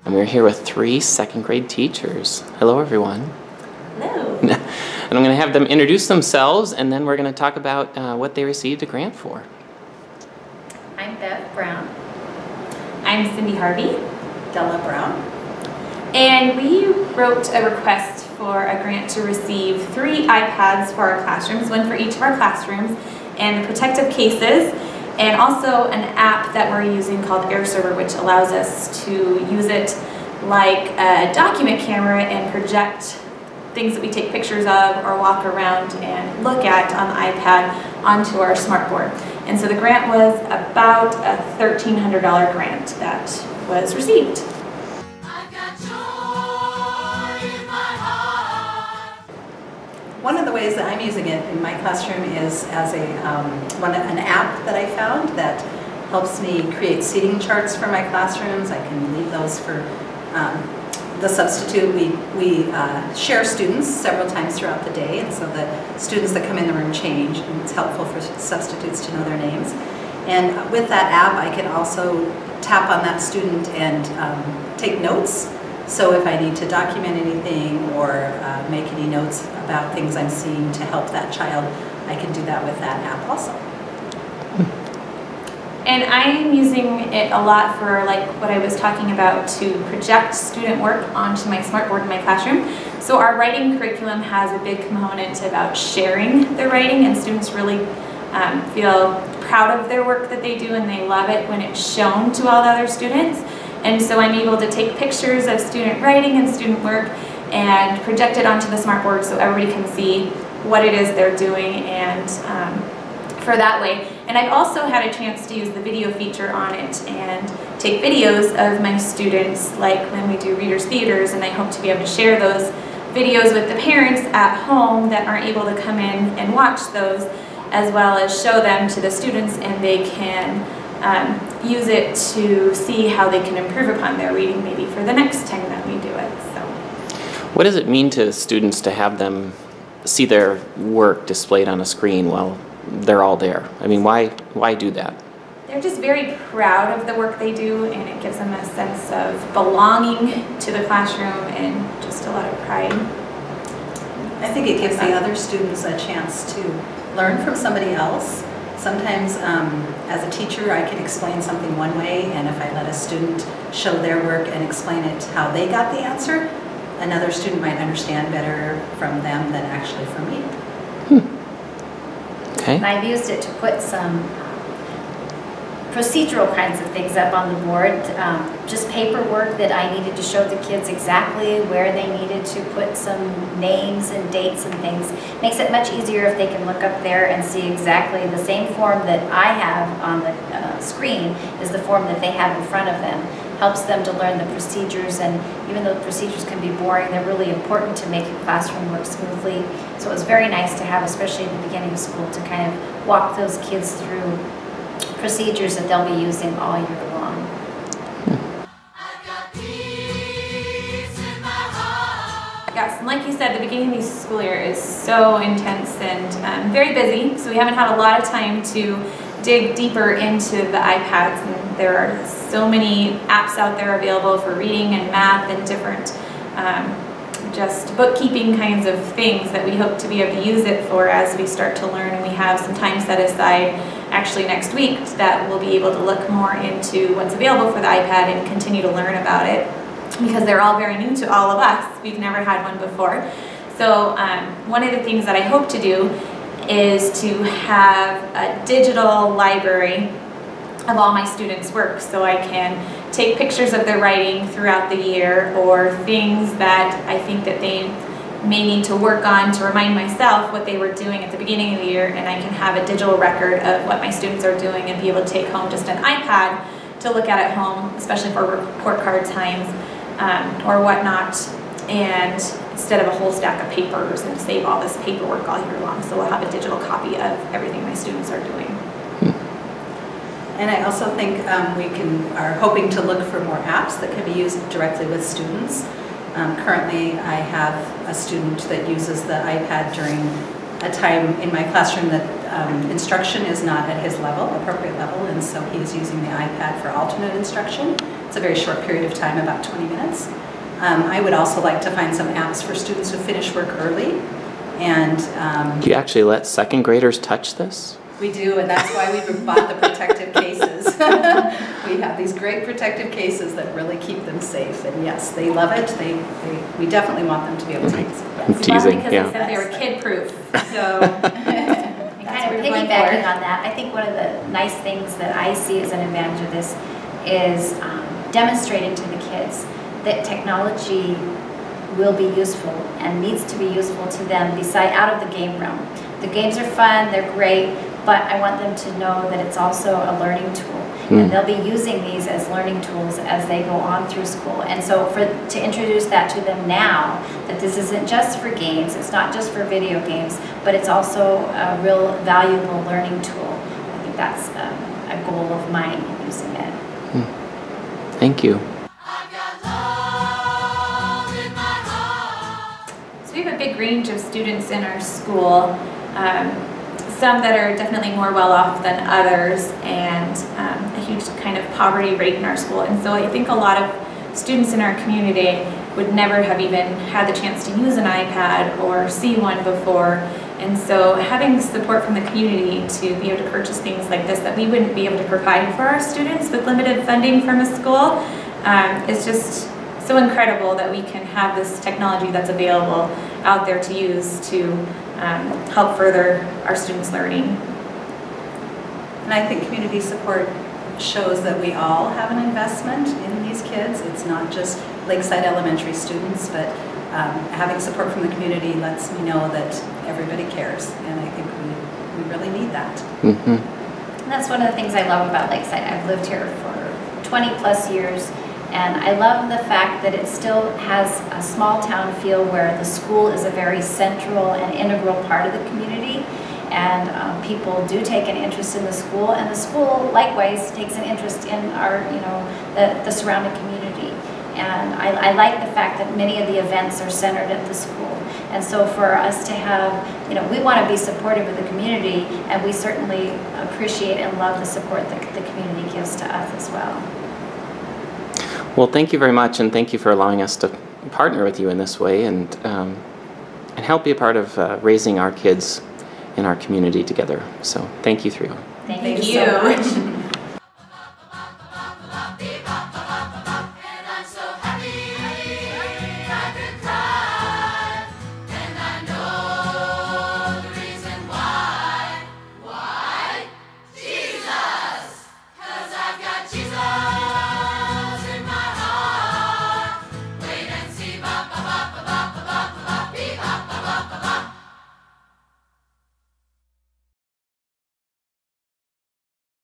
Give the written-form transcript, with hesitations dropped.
And we're here with 3 second grade teachers. Hello, everyone. Hello. And I'm going to have them introduce themselves, and then we're going to talk about what they received a grant for. I'm Bev Brown. I'm Cindy Harvey. Della Brown. And we wrote a request for a grant to receive 3 iPads for our classrooms, 1 for each of our classrooms, and protective cases, and also an app that we're using called AirServer, which allows us to use it like a document camera and project things that we take pictures of or walk around and look at on the iPad onto our smartboard. And so the grant was about a $1,300 grant that was received. One of the ways that I'm using it in my classroom is as an app that I found that helps me create seating charts for my classrooms. I can leave those for the substitute. We share students several times throughout the day, and so the students that come in the room change, and it's helpful for substitutes to know their names. And with that app, I can also tap on that student and take notes. So if I need to document anything or make any notes about things I'm seeing to help that child, I can do that with that app also. And I'm using it a lot for like what I was talking about, to project student work onto my smartboard in my classroom. So our writing curriculum has a big component about sharing their writing, and students really feel proud of their work that they do, and they love it when it's shown to all the other students. And so I'm able to take pictures of student writing and student work and project it onto the smartboard so everybody can see what it is they're doing, and for that way. And I've also had a chance to use the video feature on it and take videos of my students, like when we do Readers Theaters, and I hope to be able to share those videos with the parents at home that aren't able to come in and watch those, as well as show them to the students, and they can use it to see how they can improve upon their reading maybe for the next time that we do it. So, What does it mean to students to have them see their work displayed on a screen while they're all there? I mean, why do that? they're just very proud of the work they do, and it gives them a sense of belonging to the classroom and just a lot of pride. I think it gives the other students a chance to learn from somebody else. Sometimes as a teacher, I can explain something one way, and if I let a student show their work and explain it how they got the answer, another student might understand better from them than actually from me. Okay. And I've used it to put some procedural kinds of things up on the board, just paperwork that I needed to show the kids exactly where they needed to put some names and dates and things. Makes it much easier if they can look up there and see exactly the same form that I have on the screen is the form that they have in front of them. Helps them to learn the procedures, and even though the procedures can be boring, they're really important to make your classroom work smoothly. So it was very nice to have, especially at the beginning of school, to kind of walk those kids through procedures that they'll be using all year long. Yes, and like you said, the beginning of the school year is so intense and very busy, so we haven't had a lot of time to dig deeper into the iPads, and there are so many apps out there available for reading and math and different just bookkeeping kinds of things that we hope to be able to use it for as we start to learn. And we have some time set aside actually next week that we'll be able to look more into what's available for the iPad and continue to learn about it, because they're all very new to all of us. We've never had one before. So one of the things that I hope to do is to have a digital library of all my students' work, so I can take pictures of their writing throughout the year, or things that I think that they may need to work on to remind myself what they were doing at the beginning of the year, and I can have a digital record of what my students are doing and be able to take home just an iPad to look at home, especially for report card times or whatnot, and instead of a whole stack of papers and save all this paperwork all year long. So we'll have a digital copy of everything my students are doing. And I also think we are hoping to look for more apps that can be used directly with students. Currently, I have a student that uses the iPad during a time in my classroom that instruction is not at his level, appropriate level, and so he is using the iPad for alternate instruction. It's a very short period of time, about 20 minutes. I would also like to find some apps for students who finish work early. And do you actually let second graders touch this? We do, and that's why we bought the protective cases. We have these great protective cases that really keep them safe. And yes, they love it. We definitely want them to be able to use it. I'm teasing, because yeah. they said they were kid-proof. So And kind of piggybacking on that, I think one of the nice things that I see as an advantage of this is demonstrating to the kids that technology will be useful and needs to be useful to them out of the game realm. The games are fun, they're great, but I want them to know that it's also a learning tool. And they'll be using these as learning tools as they go on through school. And so to introduce that to them now, that this isn't just for games, it's not just for video games, but it's also a real valuable learning tool. I think that's a goal of mine in using it. Thank you. So we have a big range of students in our school. Some that are definitely more well off than others, and a huge kind of poverty rate in our school. And so I think a lot of students in our community would never have even had the chance to use an iPad or see one before. And so having support from the community to be able to purchase things like this that we wouldn't be able to provide for our students with limited funding from a school is just so incredible that we can have this technology that's available out there to use to help further our students' learning. And I think community support shows that we all have an investment in these kids. It's not just Lakeside Elementary students, but having support from the community lets me know that everybody cares, and I think we really need that. And that's one of the things I love about Lakeside. I've lived here for 20 plus years, and I love the fact that it still has a small town feel where the school is a very central and integral part of the community, and people do take an interest in the school, and the school likewise takes an interest in our, the surrounding community. And I like the fact that many of the events are centered at the school. And so for us to have, we want to be supportive of the community, and we certainly appreciate and love the support that the community gives to us as well. Well, thank you very much, and thank you for allowing us to partner with you in this way and help be a part of raising our kids in our community together. So thank you, three. Thank you so much.